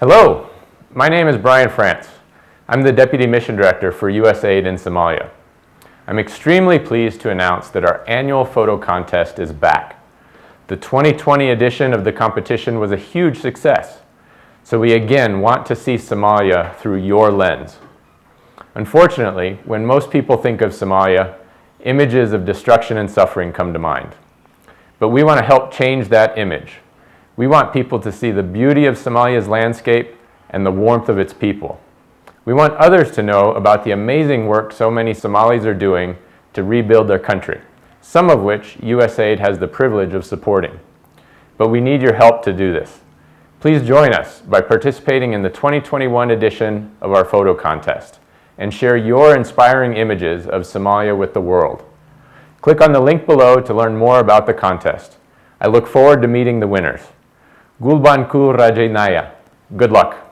Hello, my name is Brian France. I'm the Deputy Mission Director for USAID in Somalia. I'm extremely pleased to announce that our annual photo contest is back. The 2020 edition of the competition was a huge success, so we again want to see Somalia through your lens. Unfortunately, when most people think of Somalia, images of destruction and suffering come to mind. But we want to help change that image. We want people to see the beauty of Somalia's landscape and the warmth of its people. We want others to know about the amazing work so many Somalis are doing to rebuild their country, some of which USAID has the privilege of supporting. But we need your help to do this. Please join us by participating in the 2021 edition of our photo contest and share your inspiring images of Somalia with the world. Click on the link below to learn more about the contest. I look forward to meeting the winners. Gulban ku Rajaynaya. Good luck.